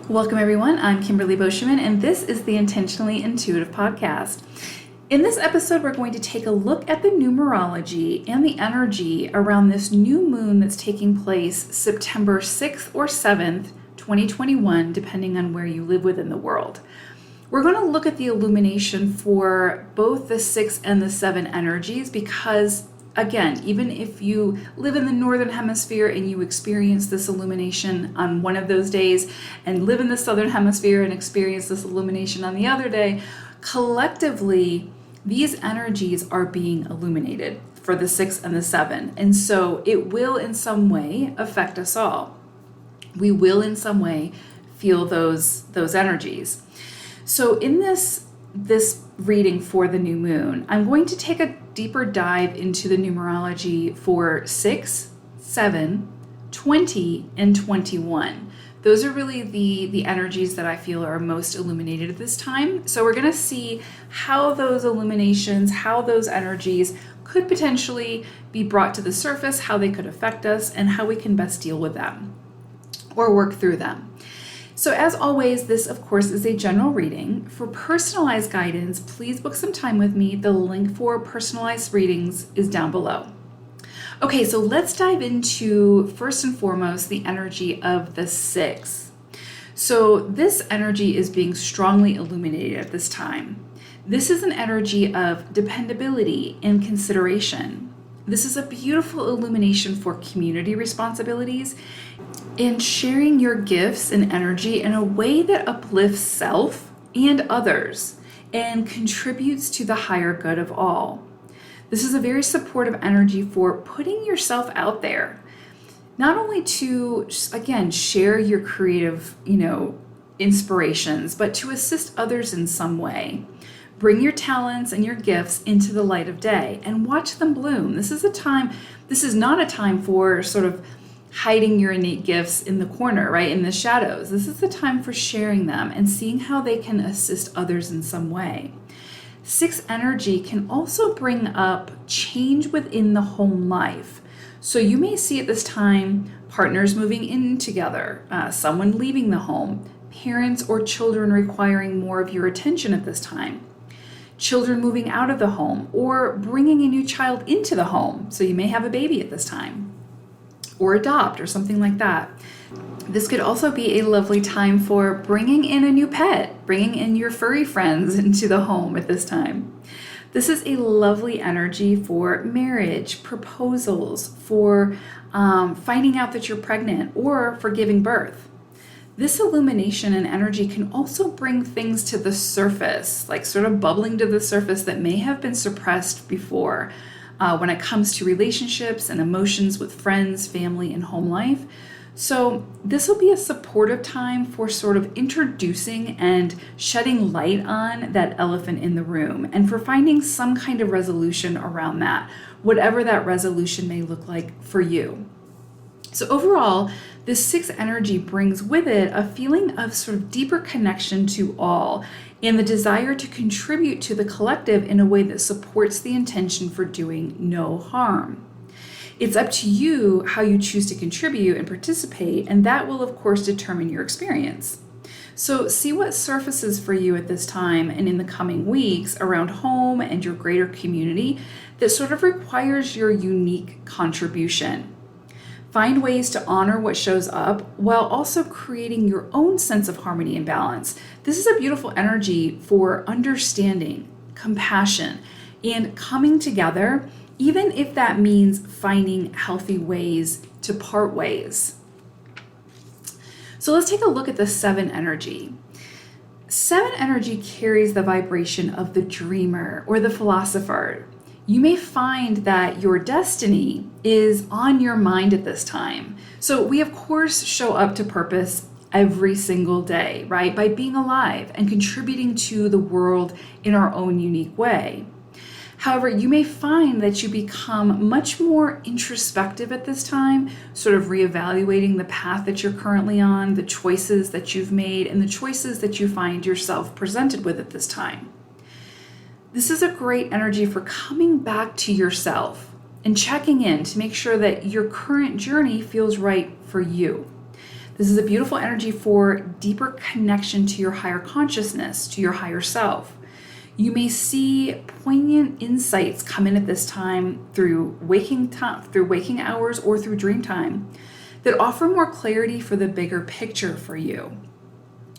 Welcome everyone, I'm Kimberly Boschman and this is the Intentionally Intuitive Podcast. In this episode, we're going to take a look at the numerology and the energy around this new moon that's taking place September 6th or 7th, 2021, depending on where you live within the world. We're going to look at the illumination for both the 6 and the 7 energies because, again, even if you live in the Northern Hemisphere and you experience this illumination on one of those days and live in the Southern Hemisphere and experience this illumination on the other day, collectively, these energies are being illuminated for the 6 and the 7. And so it will in some way affect us all. We will in some way feel those energies. So in this reading for the new moon, I'm going to take a deeper dive into the numerology for 6, 7, 20, and 21. Those are really the energies that I feel are most illuminated at this time. So we're going to see how those illuminations, how those energies could potentially be brought to the surface, how they could affect us, and how we can best deal with them or work through them. So as always, this of course is a general reading. For personalized guidance, please book some time with me. The link for personalized readings is down below. Okay, so let's dive into first and foremost the energy of the 6. So this energy is being strongly illuminated at this time. This is an energy of dependability and consideration. This is a beautiful illumination for community responsibilities and sharing your gifts and energy in a way that uplifts self and others and contributes to the higher good of all. This is a very supportive energy for putting yourself out there, not only to, again, share your creative, inspirations, but to assist others in some way. Bring your talents and your gifts into the light of day and watch them bloom. This is not a time for sort of hiding your innate gifts in the corner, right, in the shadows. This is the time for sharing them and seeing how they can assist others in some way. 6 energy can also bring up change within the home life. So you may see at this time partners moving in together, someone leaving the home, parents or children requiring more of your attention at this time, children moving out of the home, or bringing a new child into the home. So you may have a baby at this time, or adopt, or something like that. This could also be a lovely time for bringing in a new pet, bringing in your furry friends into the home at this time. This is a lovely energy for marriage, proposals, for finding out that you're pregnant, or for giving birth. This illumination and energy can also bring things to the surface, like sort of bubbling to the surface that may have been suppressed before when it comes to relationships and emotions with friends, family, and home life. So this will be a supportive time for sort of introducing and shedding light on that elephant in the room and for finding some kind of resolution around that, whatever that resolution may look like for you. So overall, this 6 energy brings with it a feeling of sort of deeper connection to all and the desire to contribute to the collective in a way that supports the intention for doing no harm. It's up to you how you choose to contribute and participate, and that will of course determine your experience. So see what surfaces for you at this time and in the coming weeks around home and your greater community that sort of requires your unique contribution. Find ways to honor what shows up while also creating your own sense of harmony and balance. This is a beautiful energy for understanding, compassion, and coming together, even if that means finding healthy ways to part ways. So let's take a look at the 7 energy. 7 energy carries the vibration of the dreamer or the philosopher. You may find that your destiny is on your mind at this time. So we of course show up to purpose every single day, right? By being alive and contributing to the world in our own unique way. However, you may find that you become much more introspective at this time, sort of reevaluating the path that you're currently on, the choices that you've made, and the choices that you find yourself presented with at this time. This is a great energy for coming back to yourself and checking in to make sure that your current journey feels right for you. This is a beautiful energy for deeper connection to your higher consciousness, to your higher self. You may see poignant insights come in at this time through waking hours or through dream time that offer more clarity for the bigger picture for you.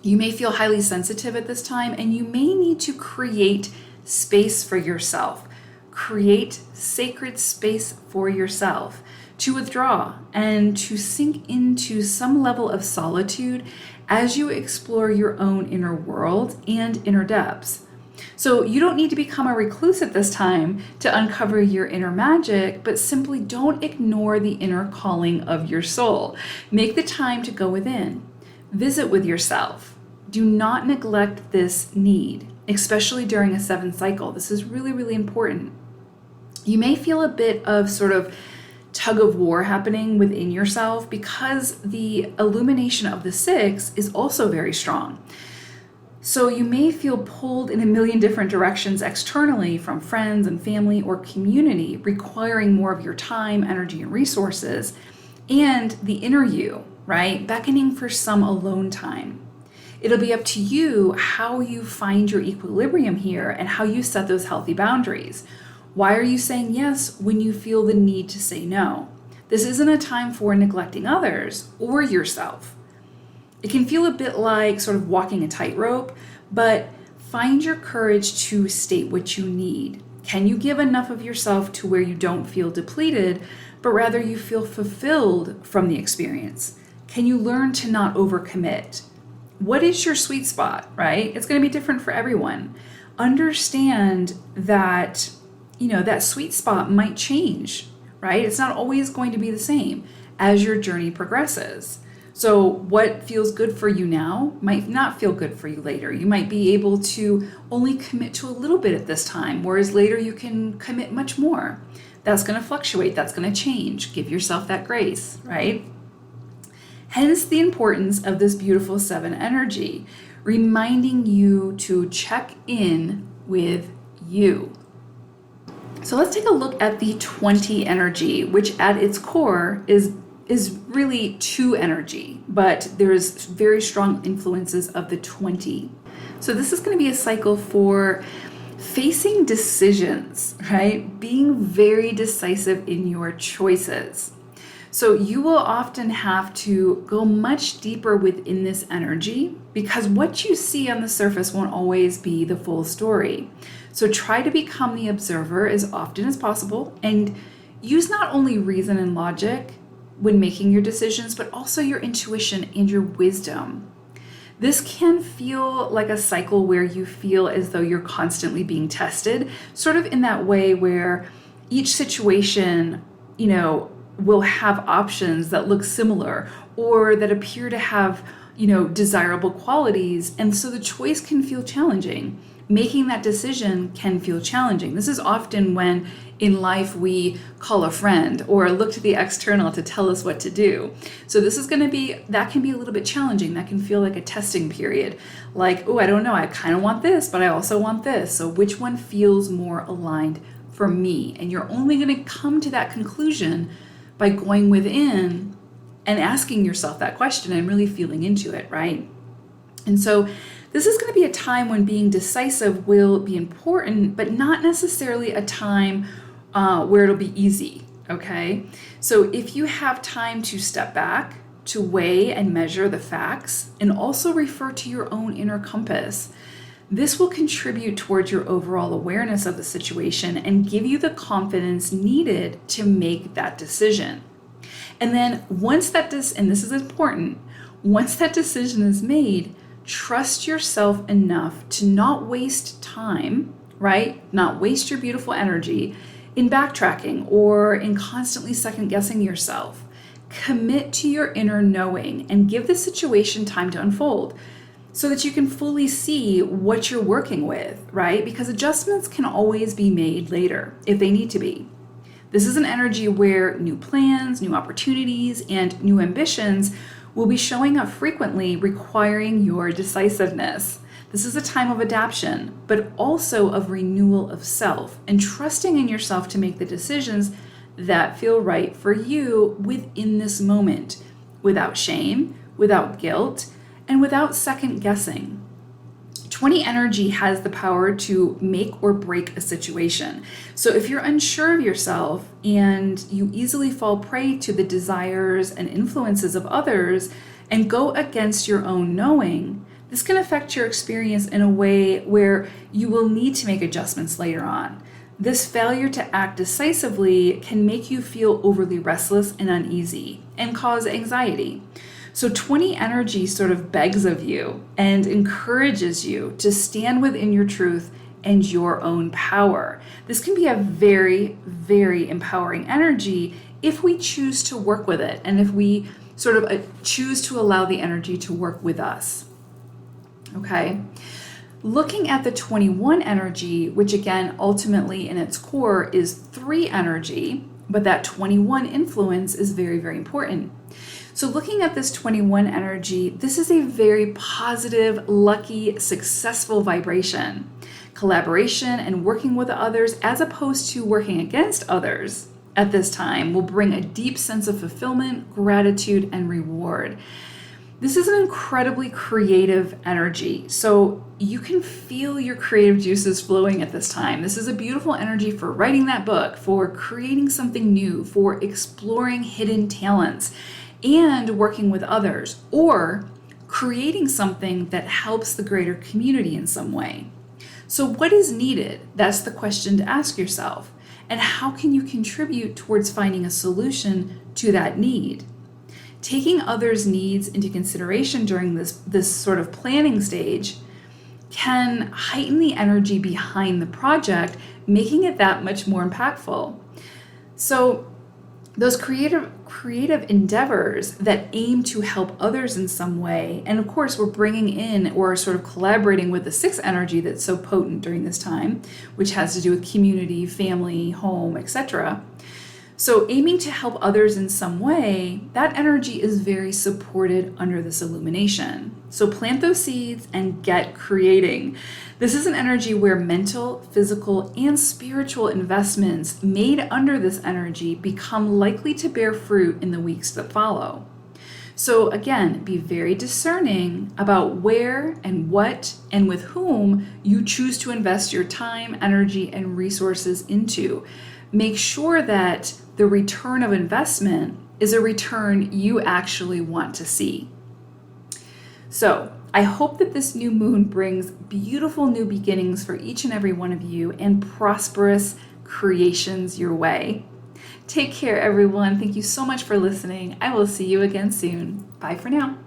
You may feel highly sensitive at this time, and you may need to create space for yourself. Create sacred space for yourself to withdraw and to sink into some level of solitude as you explore your own inner world and inner depths. So you don't need to become a recluse at this time to uncover your inner magic, but simply don't ignore the inner calling of your soul. Make the time to go within. Visit with yourself. Do not neglect this need, especially during a 7 cycle. This is really, really important. You may feel a bit of sort of tug of war happening within yourself because the illumination of the 6 is also very strong. So you may feel pulled in a million different directions externally from friends and family or community, requiring more of your time, energy, and resources, and the inner you, right? Beckoning for some alone time. It'll be up to you how you find your equilibrium here and how you set those healthy boundaries. Why are you saying yes when you feel the need to say no? This isn't a time for neglecting others or yourself. It can feel a bit like sort of walking a tightrope, but find your courage to state what you need. Can you give enough of yourself to where you don't feel depleted, but rather you feel fulfilled from the experience? Can you learn to not overcommit? What is your sweet spot, right? It's going to be different for everyone. Understand that that sweet spot might change, right? It's not always going to be the same as your journey progresses. So what feels good for you now might not feel good for you later. You might be able to only commit to a little bit at this time, whereas later you can commit much more. That's going to fluctuate. That's going to change. Give yourself that grace, right? Hence the importance of this beautiful 7 energy, reminding you to check in with you. So let's take a look at the 20 energy, which at its core is really 2 energy, but there's very strong influences of the 20. So this is going to be a cycle for facing decisions, right? Being very decisive in your choices. So you will often have to go much deeper within this energy because what you see on the surface won't always be the full story. So try to become the observer as often as possible and use not only reason and logic when making your decisions, but also your intuition and your wisdom. This can feel like a cycle where you feel as though you're constantly being tested, sort of in that way where each situation, will have options that look similar or that appear to have, desirable qualities. And so the choice can feel challenging. Making that decision can feel challenging. This is often when in life we call a friend or look to the external to tell us what to do. So this is that can be a little bit challenging. That can feel like a testing period. Like, I don't know, I kind of want this, but I also want this. So which one feels more aligned for me? And you're only going to come to that conclusion by going within and asking yourself that question and really feeling into it, right? And so this is going to be a time when being decisive will be important, but not necessarily a time where it'll be easy, okay? So if you have time to step back, to weigh and measure the facts, and also refer to your own inner compass, this will contribute towards your overall awareness of the situation and give you the confidence needed to make that decision. And then once that and this is important, once that decision is made, trust yourself enough to not waste time, right? Not waste your beautiful energy in backtracking or in constantly second guessing yourself. Commit to your inner knowing and give the situation time to unfold so that you can fully see what you're working with, right? Because adjustments can always be made later if they need to be. This is an energy where new plans, new opportunities, and new ambitions will be showing up frequently, requiring your decisiveness. This is a time of adaptation, but also of renewal of self and trusting in yourself to make the decisions that feel right for you within this moment, without shame, without guilt, and without second guessing. 20 energy has the power to make or break a situation. So if you're unsure of yourself and you easily fall prey to the desires and influences of others and go against your own knowing, this can affect your experience in a way where you will need to make adjustments later on. This failure to act decisively can make you feel overly restless and uneasy and cause anxiety. So 20 energy sort of begs of you and encourages you to stand within your truth and your own power. This can be a very, very empowering energy if we choose to work with it and if we sort of choose to allow the energy to work with us. Okay. Looking at the 21 energy, which again, ultimately in its core is 3 energy, but that 21 influence is very, very important. So looking at this 21 energy, this is a very positive, lucky, successful vibration. Collaboration and working with others as opposed to working against others at this time will bring a deep sense of fulfillment, gratitude, and reward. This is an incredibly creative energy, so you can feel your creative juices flowing at this time. This is a beautiful energy for writing that book, for creating something new, for exploring hidden talents, and working with others, or creating something that helps the greater community in some way. So what is needed? That's the question to ask yourself. And how can you contribute towards finding a solution to that need? Taking others' needs into consideration during this sort of planning stage can heighten the energy behind the project, making it that much more impactful. So those creative endeavors that aim to help others in some way, and of course we're bringing in or sort of collaborating with the 6 energy that's so potent during this time, which has to do with community, family, home, etc. So aiming to help others in some way, that energy is very supported under this illumination. So plant those seeds and get creating. This is an energy where mental, physical, and spiritual investments made under this energy become likely to bear fruit in the weeks that follow. So again, be very discerning about where and what and with whom you choose to invest your time, energy, and resources into. Make sure that the return of investment is a return you actually want to see. So I hope that this new moon brings beautiful new beginnings for each and every one of you and prosperous creations your way. Take care, everyone. Thank you so much for listening. I will see you again soon. Bye for now.